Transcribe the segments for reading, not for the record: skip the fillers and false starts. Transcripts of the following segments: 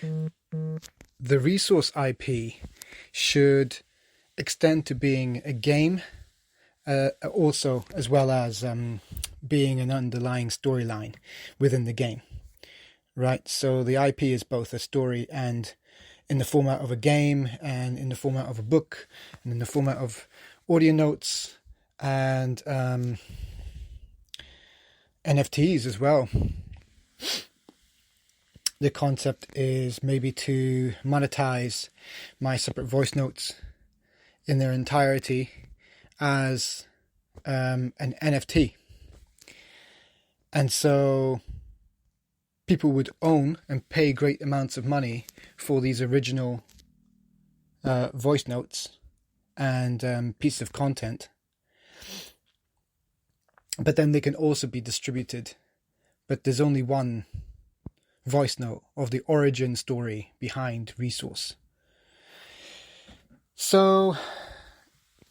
The resource IP should extend to being a game, also, as well as being an underlying storyline within the game, right? So the IP is both a story and in the format of a game, and in the format of a book, and in the format of audio notes, and NFTs as well. The concept is maybe to monetize my separate voice notes in their entirety as an NFT. And so people would own and pay great amounts of money for these original voice notes and pieces of content. But then they can also be distributed. But there's only one voice note of the origin story behind resource. So,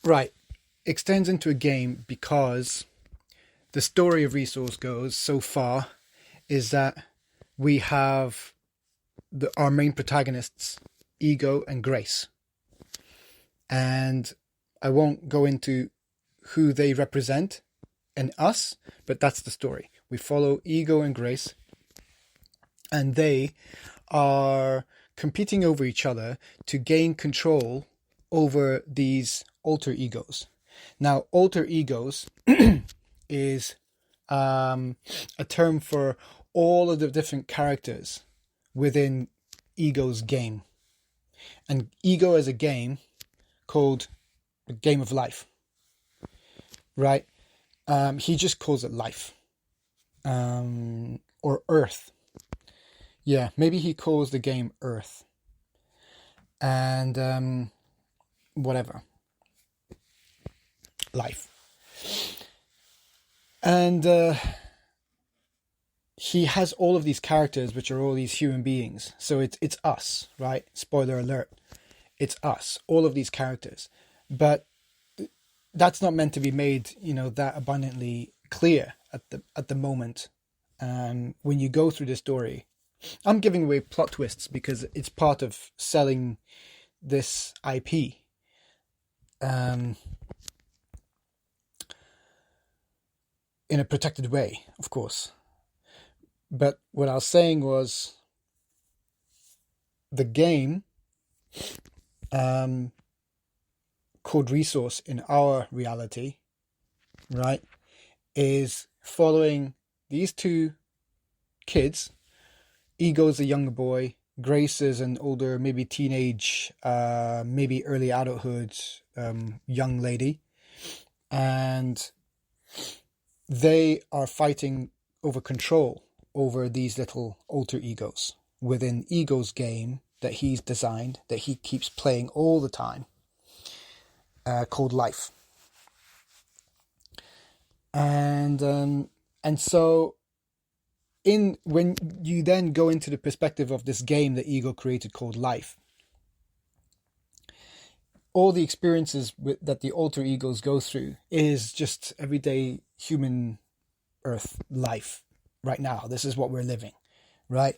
right, extends into a game because the story of resource goes so far is that we have our main protagonists, Ego and Grace. And I won't go into who they represent and us, but that's the story. We follow Ego and Grace, and they are competing over each other to gain control over these alter egos. Now, alter egos is a term for all of the different characters within Ego's game. And Ego is a game called the game of life, right? He just calls it life, or Earth. Yeah, maybe he calls the game Earth. And whatever. Life. And he has all of these characters, which are all these human beings. So it's us, right? Spoiler alert. It's us, all of these characters. But that's not meant to be made, that abundantly clear at the moment. When you go through the story, I'm giving away plot twists because it's part of selling this IP. In a protected way, of course. But what I was saying was the game called Resource in our reality, right, is following these two kids. Ego's a younger boy, Grace is an older, maybe teenage, maybe early adulthood young lady. And they are fighting over control over these little alter egos within Ego's game that he's designed, that he keeps playing all the time, called Life. And so when you then go into the perspective of this game that Ego created called Life, all the experiences that the alter egos go through is just everyday human earth life right now. This is what we're living, right?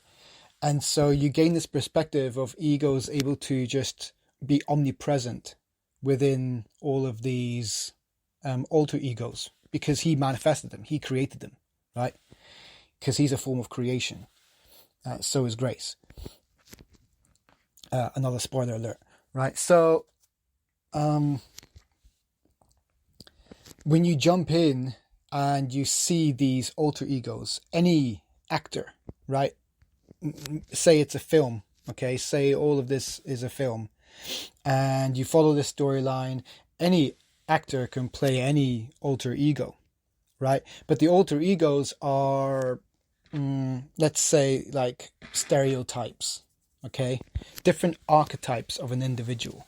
And so you gain this perspective of Ego's able to just be omnipresent within all of these alter egos because he manifested them, he created them, right? Because he's a form of creation. So is Grace. Another spoiler alert, right? So when you jump in and you see these alter egos, any actor, right? Say it's a film, okay? Say all of this is a film, and you follow this storyline. Any actor can play any alter ego, right? But the alter egos are, let's say, like stereotypes, okay? Different archetypes of an individual.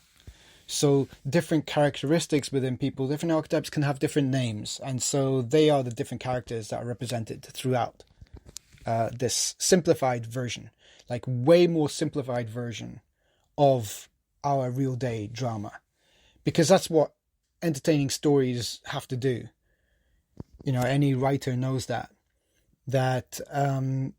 So different characteristics within people, different archetypes can have different names. And so they are the different characters that are represented throughout this simplified version, like way more simplified version of our real day drama. Because that's what entertaining stories have to do. Any writer knows that. that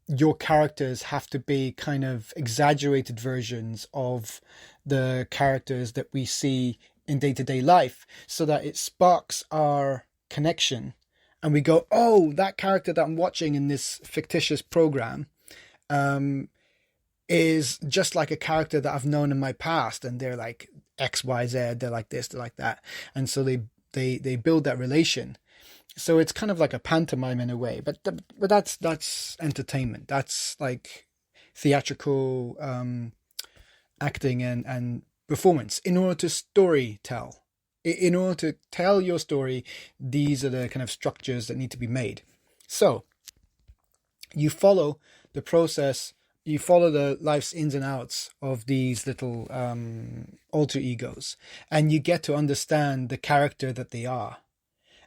your characters have to be kind of exaggerated versions of the characters that we see in day-to-day life, so that it sparks our connection and we go, oh, that character that I'm watching in this fictitious program is just like a character that I've known in my past, and they're like XYZ, they're like this, they're like that. And so they build that relation. So it's kind of like a pantomime in a way, but that's entertainment. That's like theatrical acting and performance in order to story tell. In order to tell your story, these are the kind of structures that need to be made. So you follow the process, you follow the life's ins and outs of these little alter egos, and you get to understand the character that they are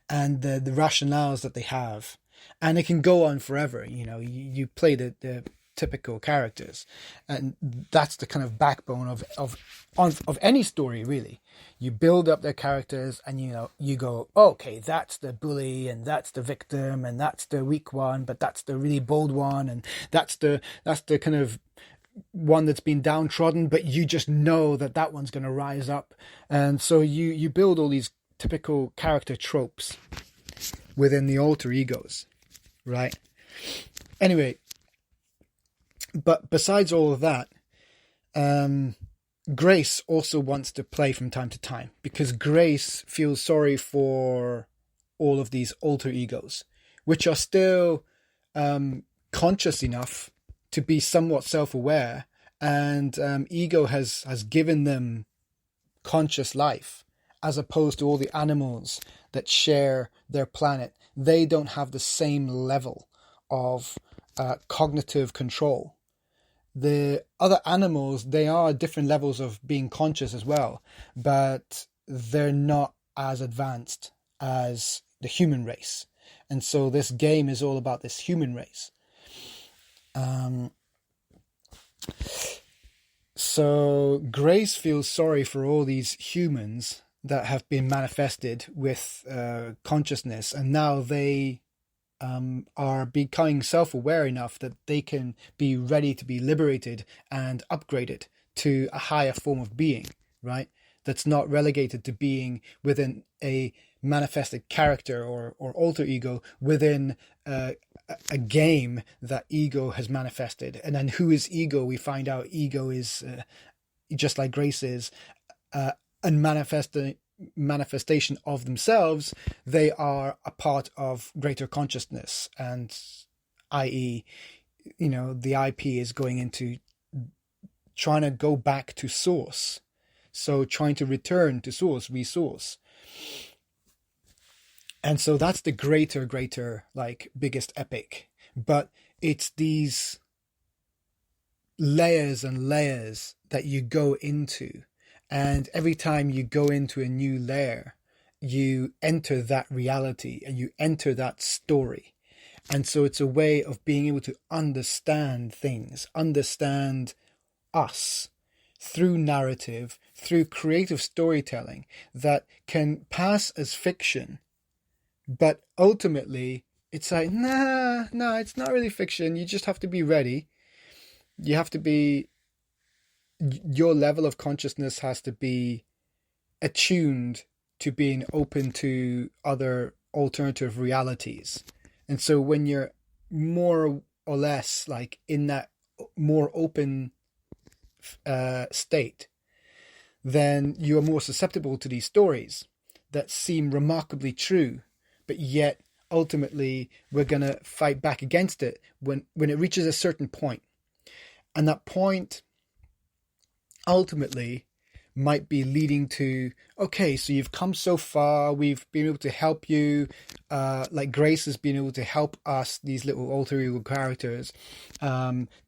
and the rationales that they have. And it can go on forever. You play the typical characters, and that's the kind of backbone of any story, really. You build up their characters, and you go, okay, that's the bully, and that's the victim, and that's the weak one, but that's the really bold one, and that's the kind of one that's been downtrodden, but you just know that one's going to rise up. And so you build all these typical character tropes within the alter egos, right? Anyway, but besides all of that, Grace also wants to play from time to time, because Grace feels sorry for all of these alter egos, which are still conscious enough to be somewhat self-aware, and ego has given them conscious life, as opposed to all the animals that share their planet. They don't have the same level of cognitive control. The other animals, they are different levels of being conscious as well, but they're not as advanced as the human race. And so this game is all about this human race. So Grace feels sorry for all these humans that have been manifested with consciousness, and now they are becoming self-aware enough that they can be ready to be liberated and upgraded to a higher form of being, right? That's not relegated to being within a manifested character or alter ego within a game that ego has manifested. And then who is ego? We find out ego is just like Grace is a manifestation of themselves. They are a part of greater consciousness, and i.e., the IP is going into trying to go back to source. So trying to return to source, resource. And so that's the greater, like, biggest epic. But it's these layers and layers that you go into. And every time you go into a new layer, you enter that reality and you enter that story. And so it's a way of being able to understand things, understand us through narrative, through creative storytelling that can pass as fiction. But ultimately, it's like, nah, it's not really fiction. You just have to be ready. You have to be, your level of consciousness has to be attuned to being open to other alternative realities. And so when you're more or less like in that more open state, then you are more susceptible to these stories that seem remarkably true, but yet ultimately we're going to fight back against it when it reaches a certain point. And that point ultimately might be leading to, okay, so you've come so far, we've been able to help you, like Grace has been able to help us, these little alter ego characters,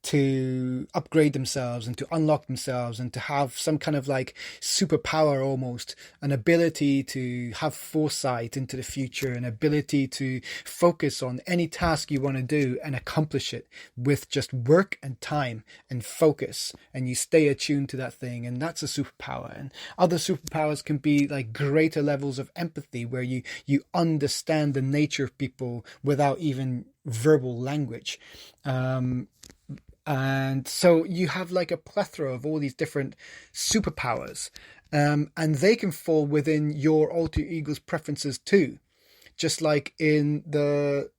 to upgrade themselves and to unlock themselves and to have some kind of like superpower, almost an ability to have foresight into the future, an ability to focus on any task you want to do and accomplish it with just work and time and focus, and you stay attuned to that thing, and that's a superpower. And other superpowers can be like greater levels of empathy, where you understand the nature of people without even verbal language. And so you have like a plethora of all these different superpowers, and they can fall within your alter ego's preferences too. Just like in the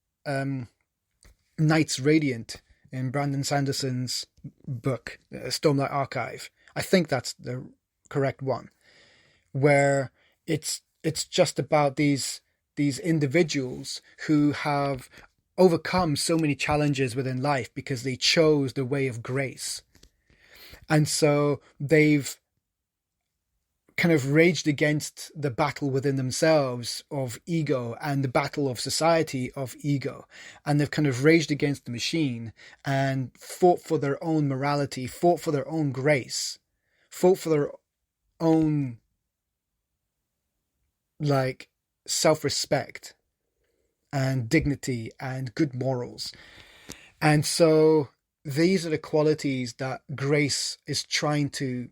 Knights Radiant in Brandon Sanderson's book, Stormlight Archive. I think that's the correct one, where it's just about these individuals who have overcome so many challenges within life because they chose the way of grace. And so they've kind of raged against the battle within themselves of ego and the battle of society of ego. And they've kind of raged against the machine and fought for their own morality, fought for their own grace, fought for their own like self-respect and dignity and good morals. And so these are the qualities that grace is trying to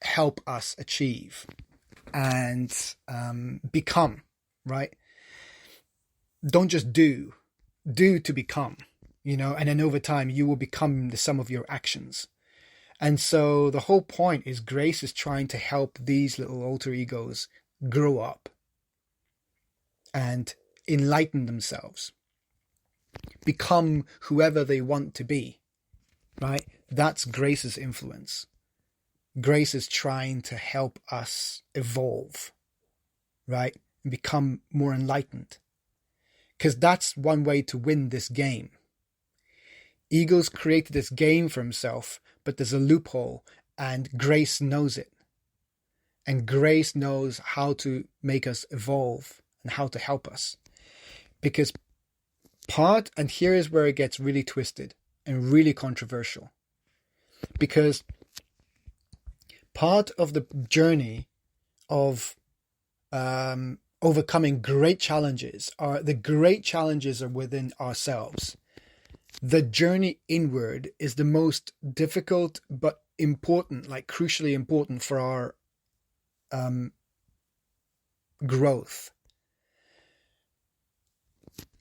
help us achieve and become, right? Don't just do to become, and then over time you will become the sum of your actions. And so the whole point is grace is trying to help these little alter egos grow up and enlighten themselves, become whoever they want to be, right? That's grace's influence. Grace is trying to help us evolve, right? And become more enlightened. Because that's one way to win this game. Ego's created this game for himself, but there's a loophole, and grace knows it. And grace knows how to make us evolve and how to help us. Because and here is where it gets really twisted and really controversial. Because part of the journey of overcoming great challenges are within ourselves. The journey inward is the most difficult but important, like crucially important for our growth.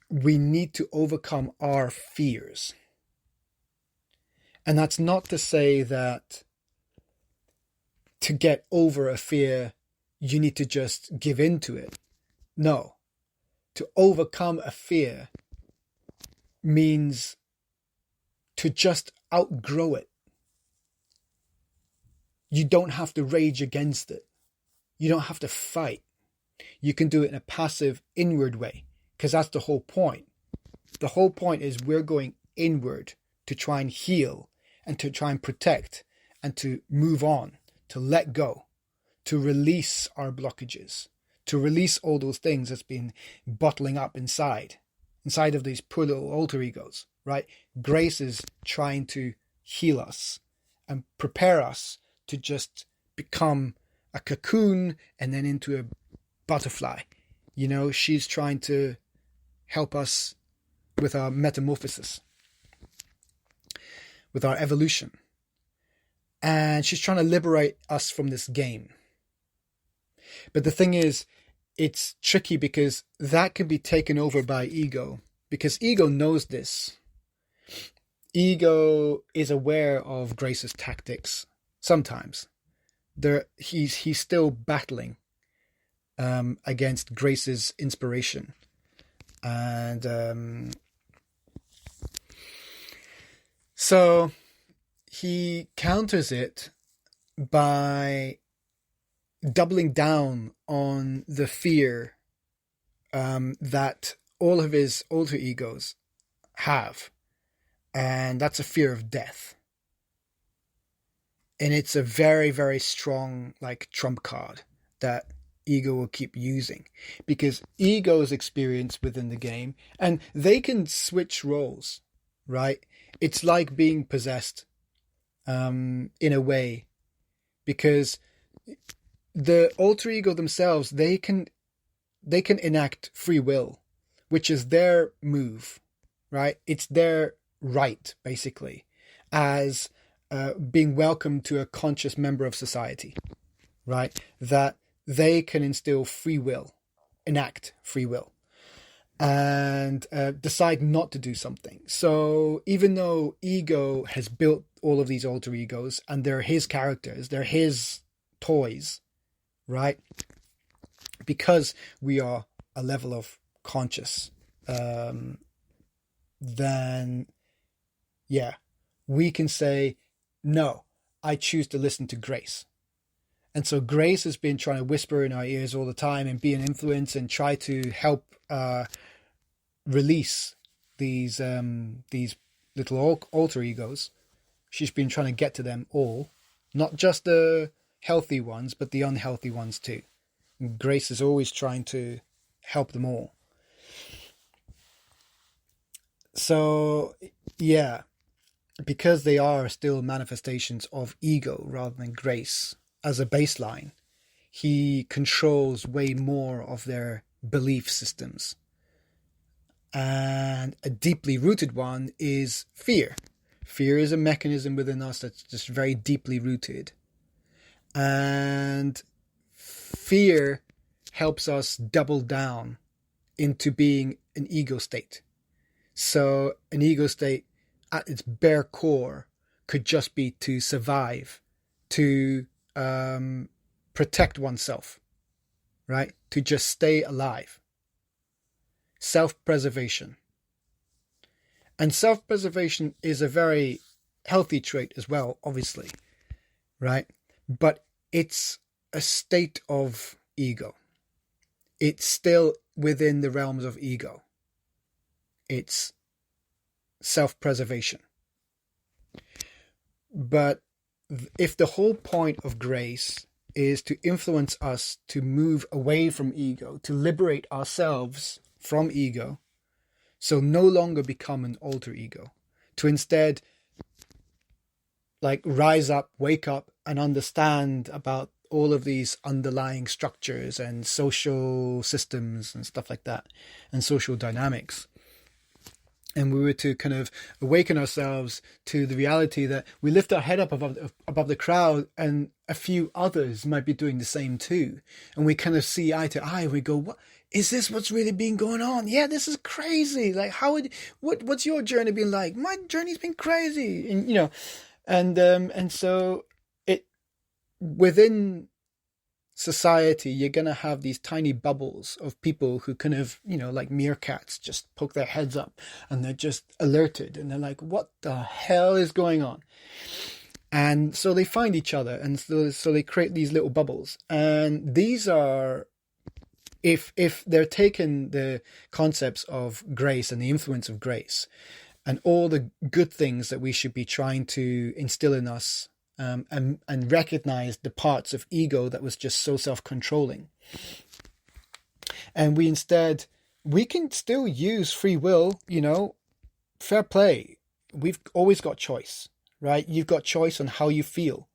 We need to overcome our fears. And that's not to say that to get over a fear, you need to just give in to it. No. To overcome a fear means to just outgrow it. You don't have to rage against it. You don't have to fight. You can do it in a passive, inward way, because that's the whole point. The whole point is we're going inward to try and heal and to try and protect and to move on, to let go, to release our blockages, to release all those things that's been bottling up inside of these poor little alter egos, right? Grace is trying to heal us and prepare us to just become a cocoon and then into a butterfly. She's trying to help us with our metamorphosis, with our evolution. And she's trying to liberate us from this game. But the thing is, it's tricky because that can be taken over by ego. Because ego knows this. Ego is aware of Grace's tactics. Sometimes. He's still battling against Grace's inspiration. And so he counters it by doubling down on the fear that all of his alter egos have. And that's a fear of death. And it's a very, very strong trump card that ego will keep using. Because ego's experience within the game, and they can switch roles, right? It's like being possessed in a way. Because the alter ego themselves, they can enact free will, which is their move, right? It's their right, basically, as being welcome to a conscious member of society, right? That they can instill free will, enact free will. and decide not to do something. So even though ego has built all of these alter egos and they're his characters, they're his toys, right? Because we are a level of conscious, then yeah, we can say, no, I choose to listen to grace. And so grace has been trying to whisper in our ears all the time and be an influence and try to help release these little alter egos. She's been trying to get to them all, not just the healthy ones, but the unhealthy ones too. And grace is always trying to help them all. So, yeah, because they are still manifestations of ego rather than grace as a baseline, he controls way more of their belief systems. And a deeply rooted one is fear. Fear is a mechanism within us that's just very deeply rooted. And fear helps us double down into being an ego state. So an ego state at its bare core could just be to survive, to protect oneself, right? To just stay alive. Self-preservation. And self-preservation is a very healthy trait as well, obviously, right? But it's a state of ego. It's still within the realms of ego. It's self-preservation. But if the whole point of grace is to influence us to move away from ego, to liberate ourselves from ego, so no longer become an alter ego, to instead like rise up, wake up, and understand about all of these underlying structures and social systems and stuff like that, and social dynamics. And we were to kind of awaken ourselves to the reality that we lift our head up above the crowd, and a few others might be doing the same too. And we kind of see eye to eye. We go, "What is this? What's really been going on? Yeah, this is crazy. Like, what's your journey been like? My journey's been crazy." And and so it within society, you're going to have these tiny bubbles of people who kind of, like meerkats, just poke their heads up and they're just alerted and they're like, what the hell is going on? And so they find each other, and so they create these little bubbles. And these are, if they're taking the concepts of grace and the influence of grace and all the good things that we should be trying to instill in us, and recognize the parts of ego that was just so self-controlling. And we can still use free will, fair play. We've always got choice, right? You've got choice on how you feel.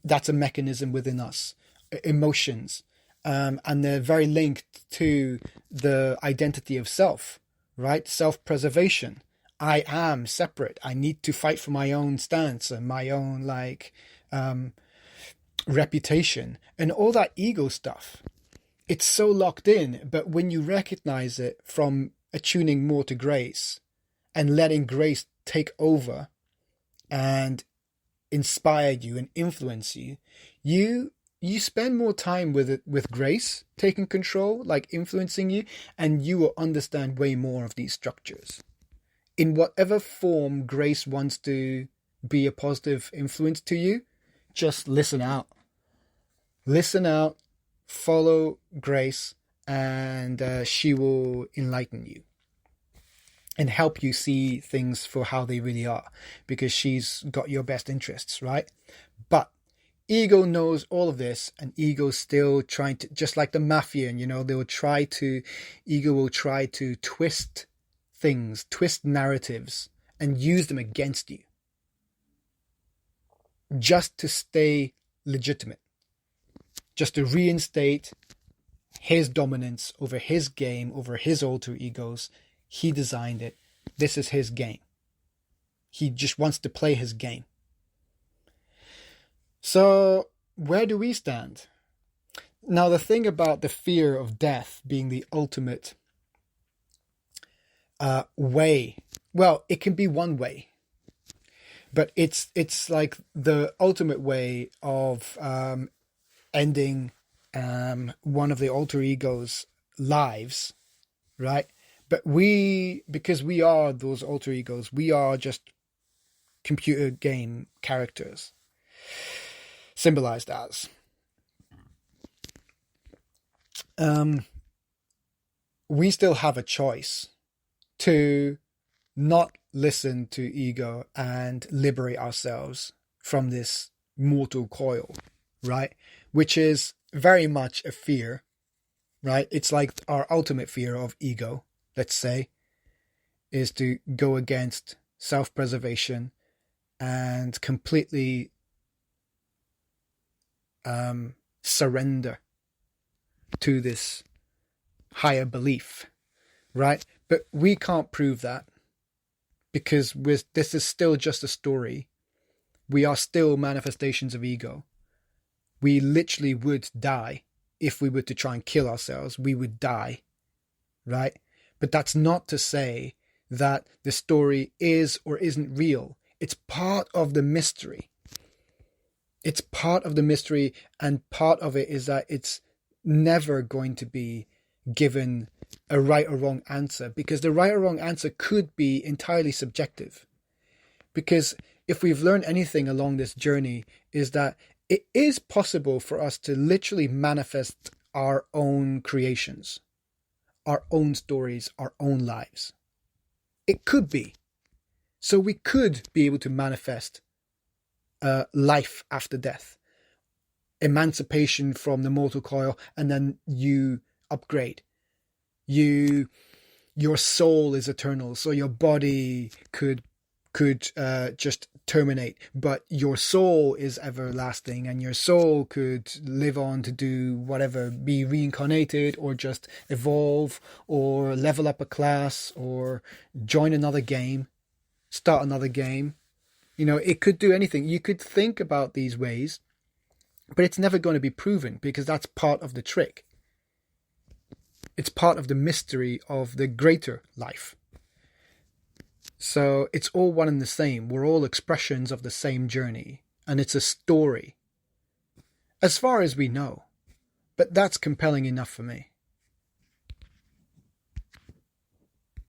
That's a mechanism within us. Emotions. And they're very linked to the identity of self, right? Self-preservation. I am separate. I need to fight for my own stance and my own reputation and all that ego stuff. It's so locked in, but when you recognize it from attuning more to grace and letting grace take over and inspire you and influence you, you spend more time with it, with grace taking control, like influencing you, and you will understand way more of these structures. In whatever form grace wants to be a positive influence to you, just listen out. Listen out, follow grace, and she will enlighten you and help you see things for how they really are, because she's got your best interests, right? But ego knows all of this, and ego's still trying to, just like the mafia, ego will try to twist things, twist narratives, and use them against you just to stay legitimate, just to reinstate his dominance over his game, over his alter egos. He designed it. This is his game. He just wants to play his game. So where do we stand? Now, the thing about the fear of death being the ultimate way. Well, it can be one way, but it's like the ultimate way of ending one of the alter egos' lives, right? But because we are those alter egos, we are just computer game characters, symbolized as. We still have a choice to not listen to ego and liberate ourselves from this mortal coil, right? Which is very much a fear, right? It's like our ultimate fear of ego, let's say, is to go against self-preservation and completely surrender to this higher belief, right? But we can't prove that because this is still just a story. We are still manifestations of ego. We literally would die if we were to try and kill ourselves. We would die, right? But that's not to say that the story is or isn't real. It's part of the mystery. It's part of the mystery, and part of it is that it's never going to be given a right or wrong answer, because the right or wrong answer could be entirely subjective. Because if we've learned anything along this journey, is that it is possible for us to literally manifest our own creations, our own stories, our own lives. It could be. So we could be able to manifest life after death, emancipation from the mortal coil, and then you upgrade. Your soul is eternal, so your body could just terminate, but your soul is everlasting, and your soul could live on to do whatever, be reincarnated, or just evolve, or level up a class, or join another game, start another game. It could do anything. You could think about these ways, but it's never going to be proven, because that's part of the trick. It's part of the mystery of the greater life. So it's all one and the same. We're all expressions of the same journey, and it's a story, as far as we know. But that's compelling enough for me.